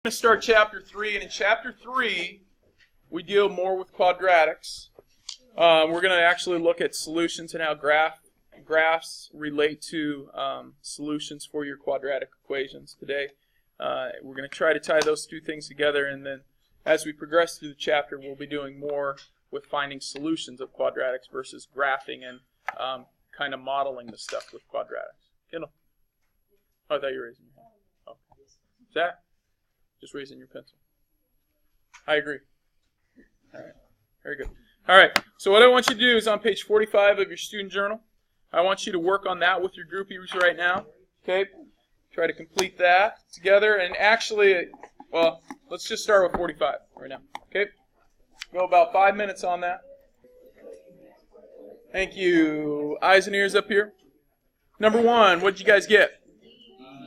We're going to start chapter 3, and in chapter 3, we deal more with quadratics. We're going to actually look at solutions and how graphs relate to solutions for your quadratic equations today. We're going to try to tie those two things together, and then as we progress through the chapter, we'll be doing more with finding solutions of quadratics versus graphing and kind of modeling the stuff with quadratics. Kendall? Oh, I thought you were raising your hand. Oh. Zach? Just raising your pencil. I agree. All right. Very good. All right. So what I want you to do is on page 45 of your student journal, I want you to work on that with your groupies right now. Okay? Try to complete that together. And actually, well, let's just start with 45 right now. Okay? Go about 5 minutes on that. Thank you. Eyes and ears up here. Number 1, what did you guys get?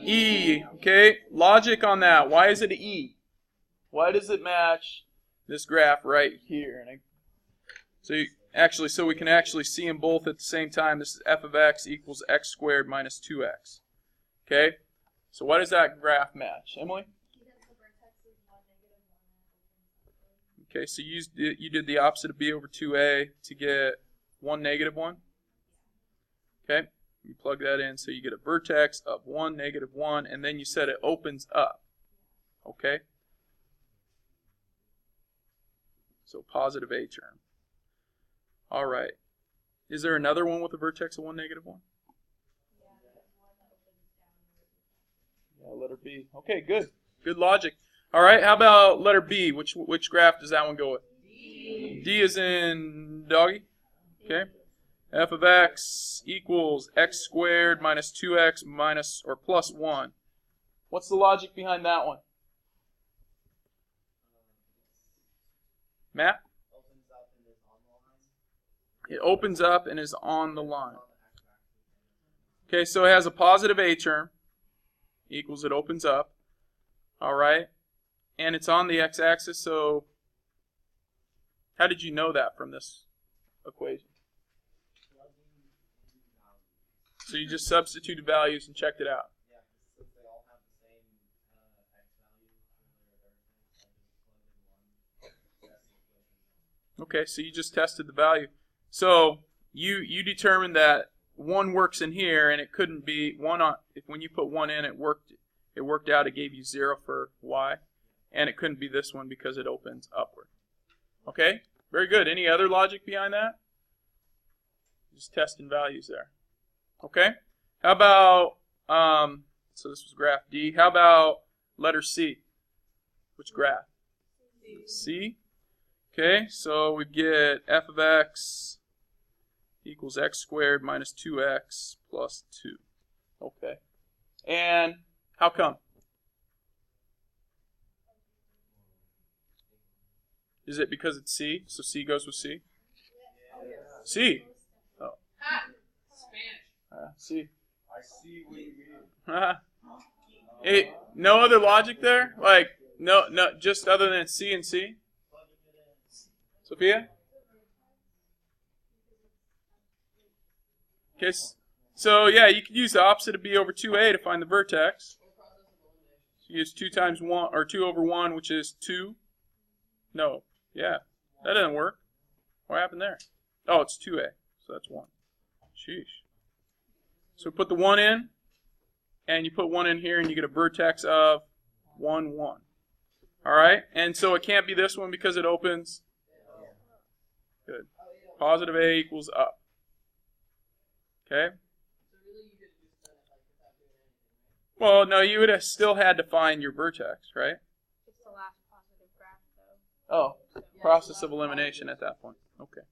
E, okay? Logic on that. Why is it an E? Why does it match this graph right here? And so we can actually see them both at the same time. This is f of x equals x squared minus 2x. Okay? So why does that graph match? Emily? Okay, so you did the opposite of b over 2a to get 1, negative 1. Okay? You plug that in, so you get a vertex of 1, negative 1, and then you said it opens up. Okay? So positive a term. All right. Is there another one with a vertex of 1, negative 1? Yeah, letter B. Okay, good. Good logic. All right, how about letter B? Which graph does that one go with? D is in doggy. Okay. F of x equals x squared minus 2x minus or plus 1. What's the logic behind that one? Matt? It opens up and is on the line. Okay, so it has a positive a term equals it opens up. All right. And it's on the x-axis, so how did you know that from this equation? So you just substituted values and checked it out. Yeah, because they all have the same x value. Okay, so you just tested the value. So you determined that 1 works in here, and it couldn't be 1 on. If when you put 1 in, it worked out. It gave you 0 for y, and it couldn't be this one because it opens upward. Okay, very good. Any other logic behind that? Just testing values there. Okay, how about, so this was graph D. How about letter C? Which graph? C. Okay, so we get f of x equals x squared minus 2x plus 2. Okay, and how come? Is it because it's C? So C goes with C? C. Oh. See. I see what you mean. No other logic there? Like, no, just other than C and C? Sophia? Okay, so yeah, you could use the opposite of b over 2a to find the vertex. So you use 2 times 1, or 2 over 1, which is 2. No, yeah, that doesn't work. What happened there? Oh, it's 2a, so that's 1. Sheesh. So put the 1 in, and you put 1 in here, and you get a vertex of 1, 1. All right? And so it can't be this one because it opens. Good. Positive a equals up. Okay? Well, no, you would have still had to find your vertex, right? It's the last positive graph, though. Oh, process of elimination at that point. Okay.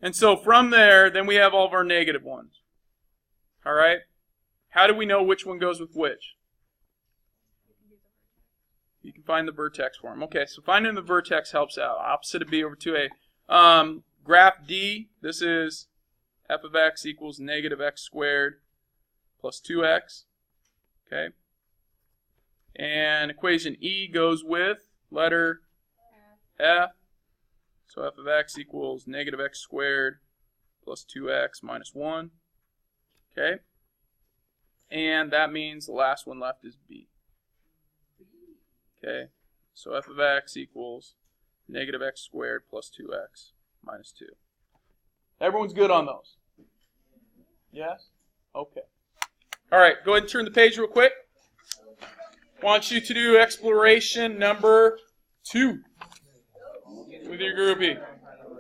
And so from there, then we have all of our negative ones. All right? How do we know which one goes with which? You can find the vertex for them. Okay, so finding the vertex helps out. Opposite of b over 2a. Graph D, this is f of x equals negative x squared plus 2x. Okay? And equation E goes with letter F. So f of x equals negative x squared plus 2x minus 1. Okay? And that means the last one left is B. Okay, so f of x equals negative x squared plus 2x minus 2. Everyone's good on those? Yes? Okay. All right, go ahead and turn the page real quick. I want you to do exploration number 2 with your groupie.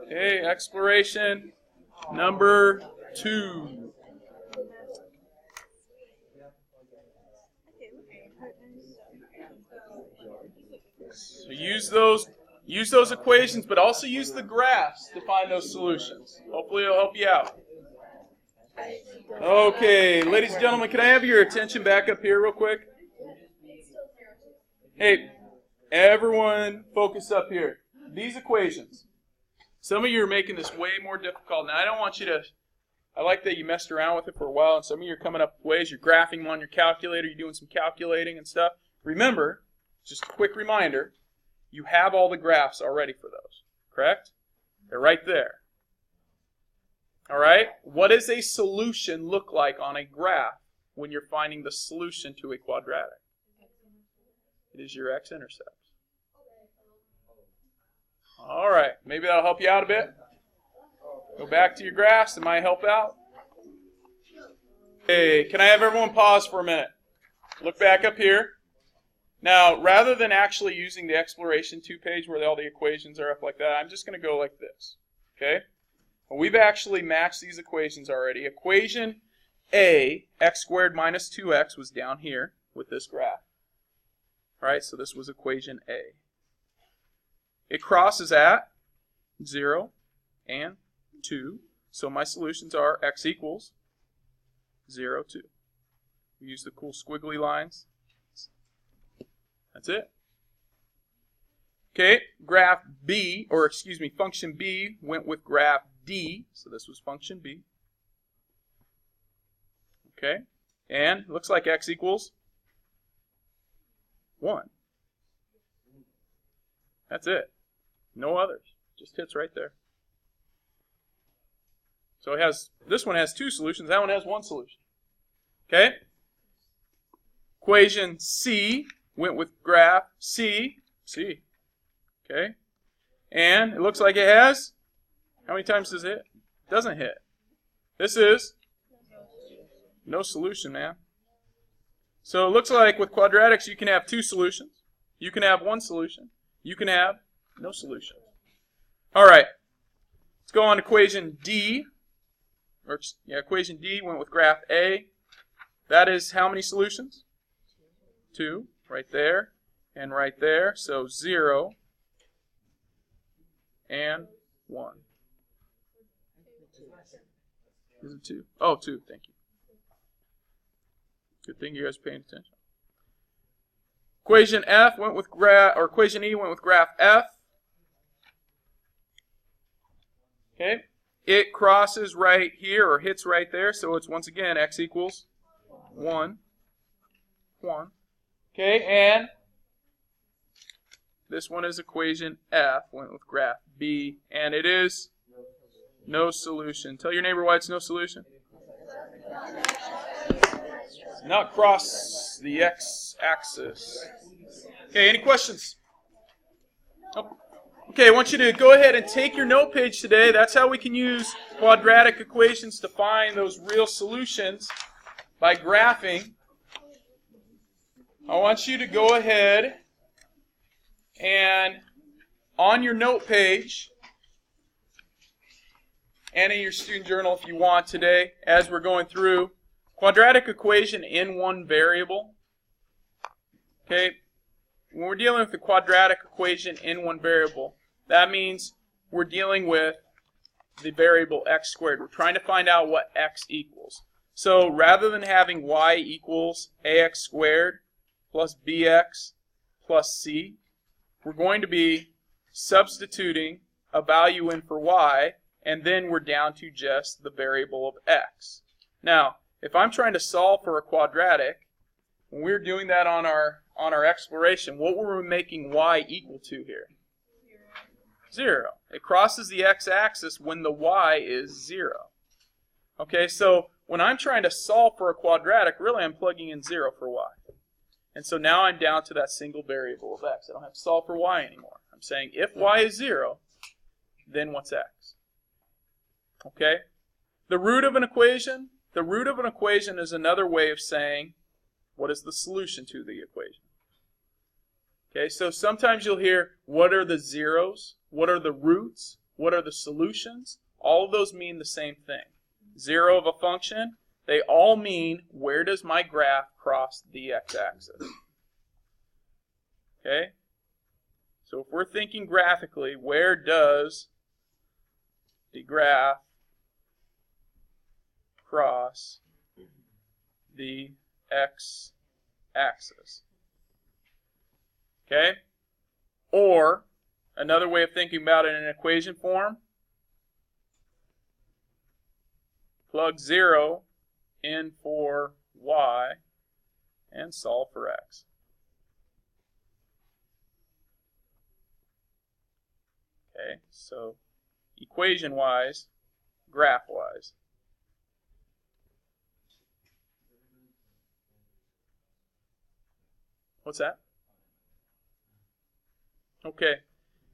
Okay, exploration number 2. So use those equations, but also use the graphs to find those solutions. Hopefully it'll help you out. Okay, ladies and gentlemen, can I have your attention back up here real quick? Hey, everyone focus up here. These equations. Some of you are making this way more difficult. Now, I don't want you to, I like that you messed around with it for a while, and some of you are coming up with ways, you're graphing them on your calculator, you're doing some calculating and stuff. Remember, just a quick reminder, you have all the graphs already for those, correct? They're right there. All right? What does a solution look like on a graph when you're finding the solution to a quadratic? It is your x-intercept. All right, maybe that'll help you out a bit. Go back to your graphs. It might help out. Okay, can I have everyone pause for a minute? Look back up here. Now, rather than actually using the exploration 2 page where all the equations are up like that, I'm just going to go like this. Okay? Well, we've actually matched these equations already. Equation A, x squared minus 2x, was down here with this graph. All right, so this was equation A. It crosses at 0 and 2. So my solutions are x equals 0, 2. We use the cool squiggly lines. That's it. Okay, graph B, or excuse me, function B went with graph D. So this was function B. Okay, and it looks like x equals 1. That's it. No others. Just hits right there. So it has, this one has 2 solutions. That one has 1 solution. Okay? Equation C went with graph C. Okay? And it looks like it has, how many times does it hit? It doesn't hit. This is no solution, man. So it looks like with quadratics you can have 2 solutions. You can have 1 solution. You can have no solution. All right. Let's go on to equation D. Equation D went with graph A. That is how many solutions? 2. Right there and right there. So 0 and 1. Is it 2? Oh, 2. Thank you. Good thing you guys are paying attention. Equation F went with graph, or equation E went with graph F. Okay, it crosses right here, or hits right there, so it's once again x equals 1. Okay, and this one is equation F, went with graph B, and it is no solution. Tell your neighbor why it's no solution. It's not cross the x-axis. Okay, any questions? Oh. Okay, I want you to go ahead and take your note page today. That's how we can use quadratic equations to find those real solutions by graphing. I want you to go ahead and on your note page and in your student journal if you want today, as we're going through quadratic equation in one variable. Okay, when we're dealing with the quadratic equation in one variable, that means we're dealing with the variable x squared. We're trying to find out what x equals. So rather than having y equals ax squared plus bx plus c, we're going to be substituting a value in for y, and then we're down to just the variable of x. Now, if I'm trying to solve for a quadratic, when we're doing that on our exploration, what were we making y equal to here? 0. It crosses the x-axis when the y is 0. Okay, so when I'm trying to solve for a quadratic, really I'm plugging in 0 for y. And so now I'm down to that single variable of x. I don't have to solve for y anymore. I'm saying if y is 0, then what's x? Okay? The root of an equation? The root of an equation is another way of saying what is the solution to the equation. Okay, so sometimes you'll hear what are the zeros? What are the roots? What are the solutions? All of those mean the same thing. 0 of a function, they all mean where does my graph cross the x-axis. Okay? So if we're thinking graphically, where does the graph cross the x-axis? Okay? Or, another way of thinking about it in equation form, plug 0 in for y and solve for x. Okay, so equation-wise, graph-wise. What's that? Okay,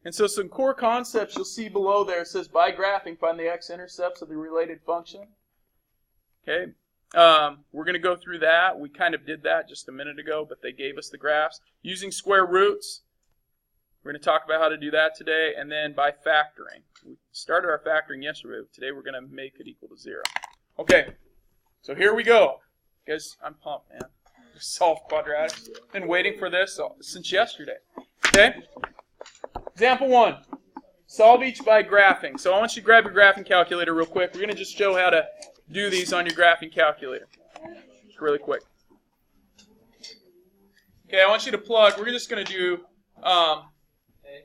and so some core concepts you'll see below there. It says by graphing, find the x-intercepts of the related function. Okay, we're going to go through that. We kind of did that just a minute ago, but they gave us the graphs. Using square roots, we're going to talk about how to do that today. And then by factoring. We started our factoring yesterday. Today we're going to make it equal to 0. Okay, so here we go. Guys, I'm pumped, man. Solve quadratics. Been waiting for this since yesterday. Okay? Example 1. Solve each by graphing. So I want you to grab your graphing calculator real quick. We're going to just show how to do these on your graphing calculator. Just really quick. Okay, I want you to plug. We're just going to do, we're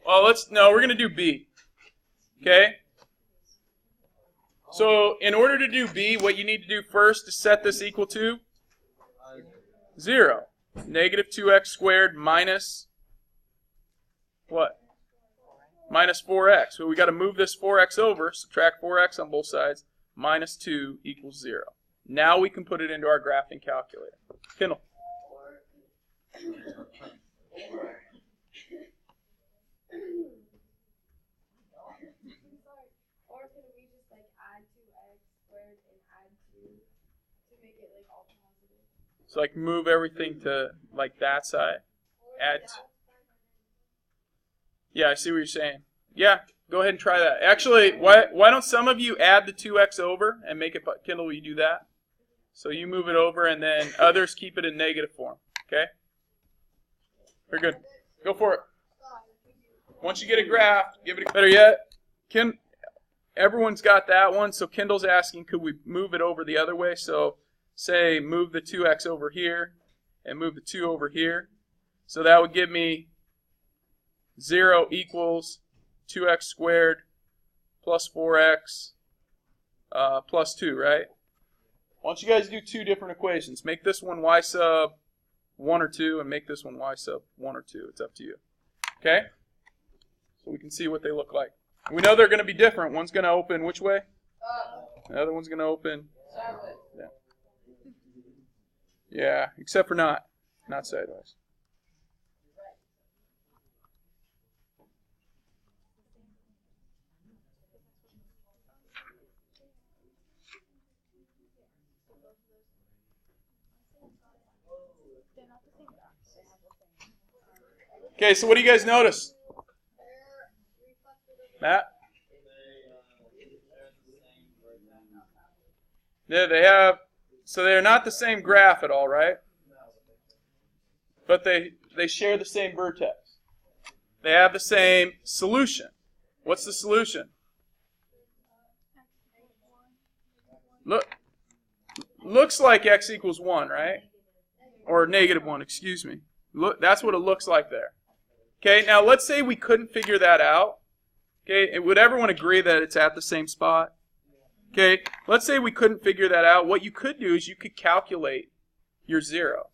going to do B. Okay? So in order to do B, what you need to do first is set this equal to 0. Negative 2x squared minus what? Minus 4x. So we got to move this 4x over, subtract 4x on both sides, minus 2 equals 0. Now we can put it into our graphing calculator. Kendall. Or could we just like add 2x squared and add 2 to make it like all positive? So like move everything to like that side. Add. Yeah, I see what you're saying. Yeah, go ahead and try that. Actually, why don't some of you add the 2x over and make it, Kendall, will you do that? So you move it over and then others keep it in negative form. Okay? Very good. Go for it. Once you get a graph, give it a better yet. Everyone's got that one, so Kendall's asking, could we move it over the other way? So say move the 2x over here and move the 2 over here. So that would give me 0 equals 2x squared plus 4x plus 2, right? Why don't you guys do two different equations? Make this one y sub 1 or 2 and make this one y sub 1 or 2. It's up to you. Okay? So we can see what they look like. We know they're going to be different. One's going to open which way? The other one's going to open. Yeah. Yeah, except for not sideways. Okay, so what do you guys notice? Matt? Yeah, they have, so they're not the same graph at all, right? But they share the same vertex. They have the same solution. What's the solution? Looks like x equals 1, right? Or negative 1, excuse me. Look, that's what it looks like there. Okay, now let's say we couldn't figure that out. Okay, would everyone agree that it's at the same spot? Okay, let's say we couldn't figure that out. What you could do is you could calculate your 0.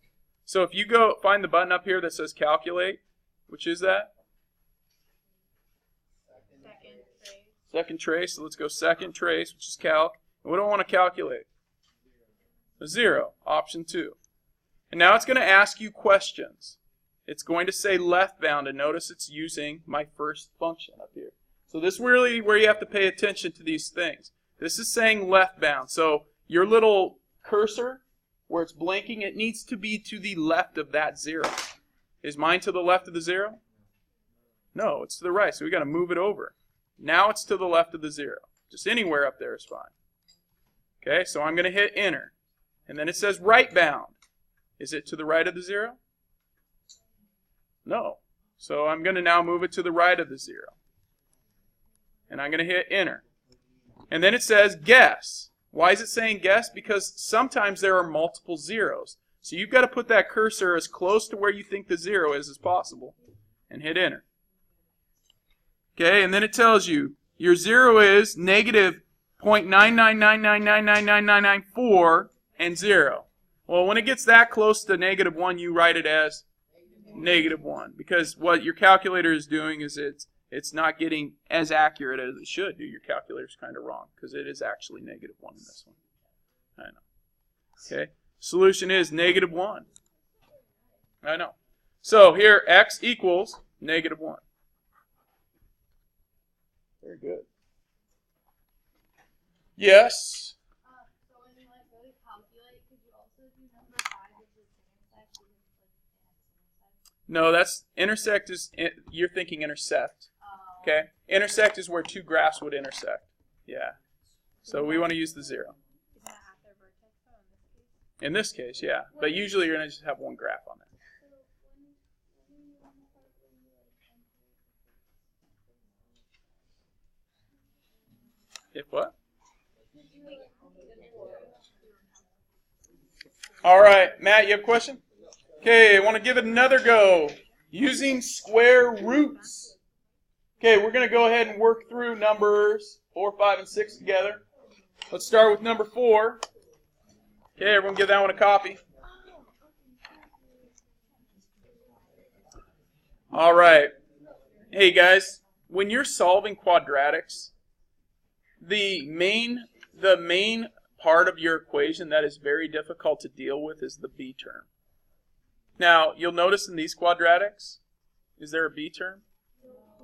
So if you go find the button up here that says calculate, which is that? Second trace. So let's go second trace, which is calc. And what do I want to calculate? A 0, option 2. And now it's going to ask you questions. It's going to say left bound, and notice it's using my first function up here. So this is really where you have to pay attention to these things. This is saying left bound. So your little cursor, where it's blinking, it needs to be to the left of that 0. Is mine to the left of the 0? No, it's to the right, so we've got to move it over. Now it's to the left of the 0. Just anywhere up there is fine. Okay, so I'm going to hit enter. And then it says right bound. Is it to the right of the 0? No. So I'm going to now move it to the right of the 0. And I'm going to hit enter. And then it says guess. Why is it saying guess? Because sometimes there are multiple zeros. So you've got to put that cursor as close to where you think the 0 is as possible. And hit enter. Okay, and then it tells you your 0 is negative 0.999999994 and 0. Well, when it gets that close to negative 1, you write it as negative 1. Because what your calculator is doing is it's not getting as accurate as it should do. Your calculator's kind of wrong because it is actually negative 1 in this one. I know. Okay, solution is negative 1. I know. So here, x equals negative 1. Very good. Yes? So when you go to calculate, could you also do number 5, which is intersect, because it's like No, that's intersect is, you're thinking intercept. Okay? Intersect is where two graphs would intersect. Yeah. So we want to use the 0. Is that at their vertex though, In this case, yeah. But usually you're going to just have one graph on there. If what? All right, Matt, you have a question? Okay, I want to give it another go. Using square roots. Okay, we're going to go ahead and work through numbers 4, 5, and 6 together. Let's start with number 4. Okay, everyone give that one a copy. All right. Hey, guys, when you're solving quadratics, the main part of your equation that is very difficult to deal with is the b term. Now, you'll notice in these quadratics, is there a b term?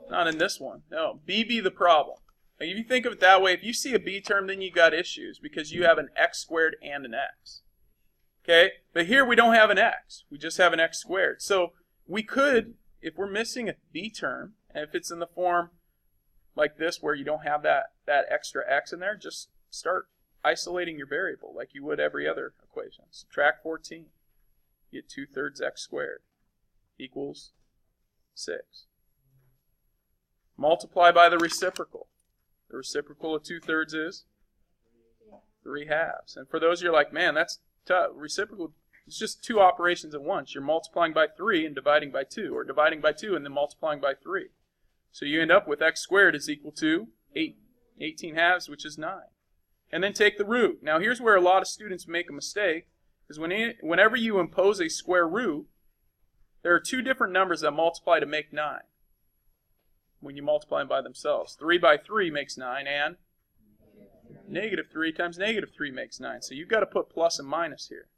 Not in this one. No, b be the problem. Now, if you think of it that way, if you see a b term, then you got issues because you have an x squared and an x. Okay? But here we don't have an x. We just have an x squared. So we could, if we're missing a b term, and if it's in the form like this where you don't have that extra x in there, just start isolating your variable like you would every other equation. Subtract 14. You get 2/3 x squared equals 6. Multiply by the reciprocal. The reciprocal of 2/3 is 3/2. And for those you're like, man, that's tough. Reciprocal, it's just two operations at once. You're multiplying by 3 and dividing by 2, or dividing by 2 and then multiplying by 3. So you end up with x squared is equal to 18/2, which is 9. And then take the root. Now here's where a lot of students make a mistake, is whenever you impose a square root, there are two different numbers that multiply to make 9 when you multiply them by themselves. 3 by 3 makes 9, and negative 3 times negative 3 makes 9. So you've got to put plus and minus here.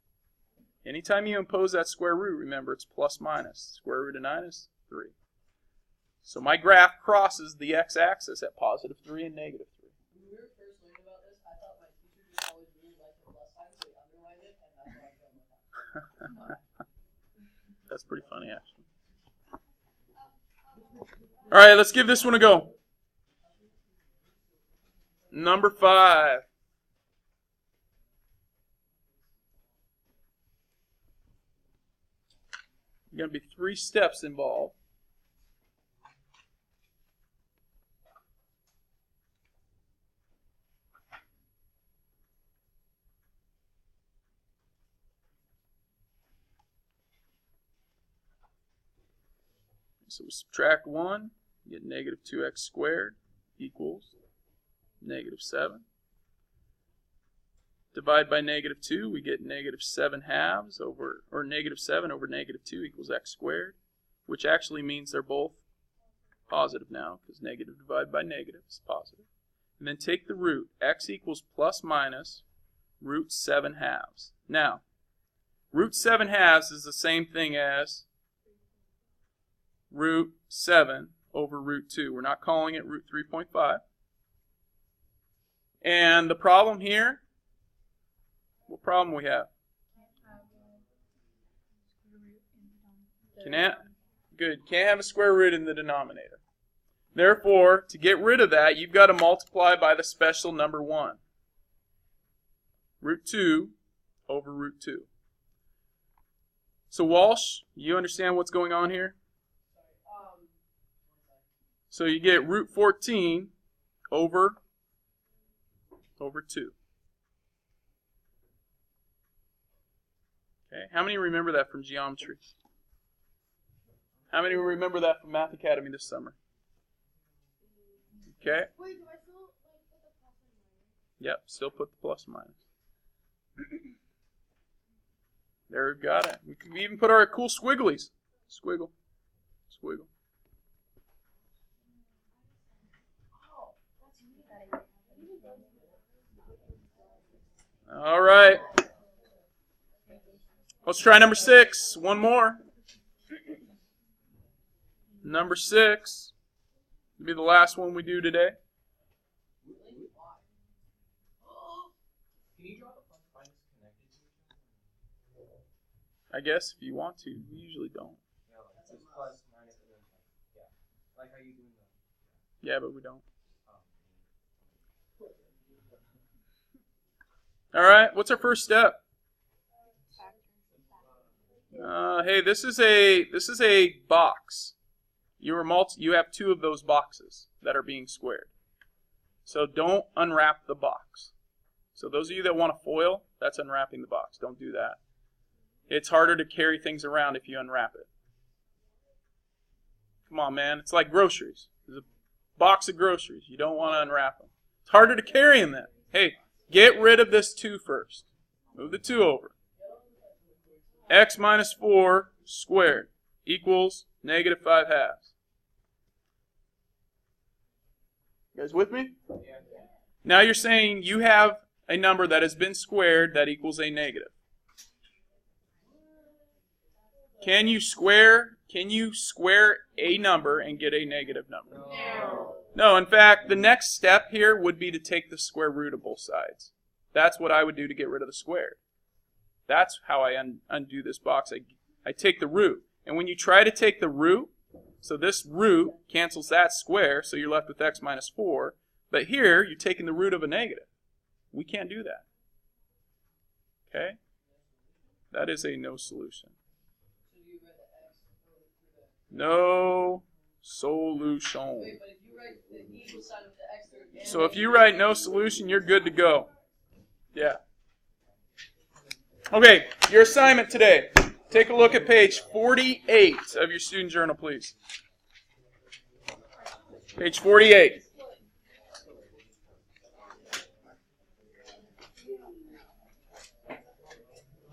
Anytime you impose that square root, remember it's plus minus. Square root of 9 is 3. So my graph crosses the x-axis at positive 3 and negative 3. When we were first learning about this, I thought my teacher just always really liked the plus sign, so he underlined it, and that's why I felt like that. That's pretty funny, actually. All right, let's give this one a go. Number 5. There's going to be 3 steps involved. So we subtract 1, get negative 2x squared equals negative 7. Divide by negative 2, we get negative 7/2 over, or negative 7 over negative 2 equals x squared, which actually means they're both positive now, because negative divided by negative is positive. And then take the root. X equals plus minus root 7/2. Now, Root 7 halves is the same thing as root 7 over root 2. We're not calling it root 3.5. And the problem here, what problem we have? Can't have a square root in the denominator. Therefore, to get rid of that, you've got to multiply by the special number 1. Root 2 over root 2. So Walsh, you understand what's going on here? So you get root 14 over 2. Okay, how many remember that from geometry? How many remember that from Math Academy this summer? Okay. Wait, do I still put the plus and minus? Yep, still put the plus and minus. There we've got it. We can even put our cool squigglies. Squiggle. Squiggle. All right. Let's try number 6. One more. Number 6. Will be the last one we do today. Can you draw the plus minus connected to each other? I guess if you want to. We usually don't. Yeah, like it's plus minus and then yeah. Like how you do in the Yeah, but we don't. All right. What's our first step? Hey, this is a box. You have 2 of those boxes that are being squared. So don't unwrap the box. So those of you that want to foil, that's unwrapping the box. Don't do that. It's harder to carry things around if you unwrap it. Come on, man. It's like groceries. There's a box of groceries. You don't want to unwrap them. It's harder to carry them then. Hey, get rid of this 2 first. Move the 2 over. X minus 4 squared equals negative 5 halves. You guys with me? yeah. Now you're saying you have a number that has been squared that equals a negative. Can you square a number and get a negative number? No, in fact, the next step here would be to take the square root of both sides. That's what I would do to get rid of the squared. That's how I undo this box. I take the root. And when you try to take the root, so this root cancels that square, so you're left with x minus 4. But here, you're taking the root of a negative. We can't do that. Okay? That is a no solution. No solution. Wait, but if you write the equal sign with the x there, So if you write no solution, you're good to go. Yeah. Okay, your assignment today. Take a look at page 48 of your student journal, please. Page 48.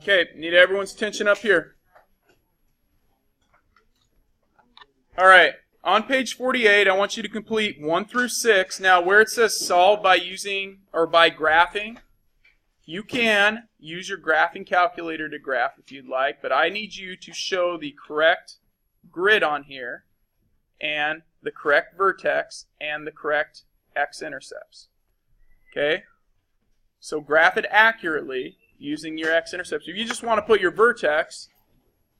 Okay, need everyone's attention up here. All right, on page 48, I want you to complete 1 through 6. Now, where it says solve by using or by graphing, you can use your graphing calculator to graph if you'd like, but I need you to show the correct grid on here and the correct vertex and the correct x-intercepts. Okay? So graph it accurately using your x-intercepts. If you just want to put your vertex,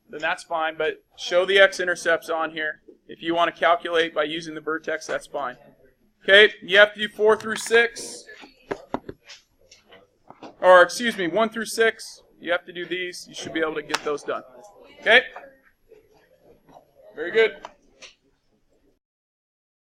then that's fine, but show the x-intercepts on here. If you want to calculate by using the vertex, that's fine. Okay, you have to do 4 through 6. Or, excuse me, 1 through 6. You have to do these. You should be able to get those done. Okay? Very good.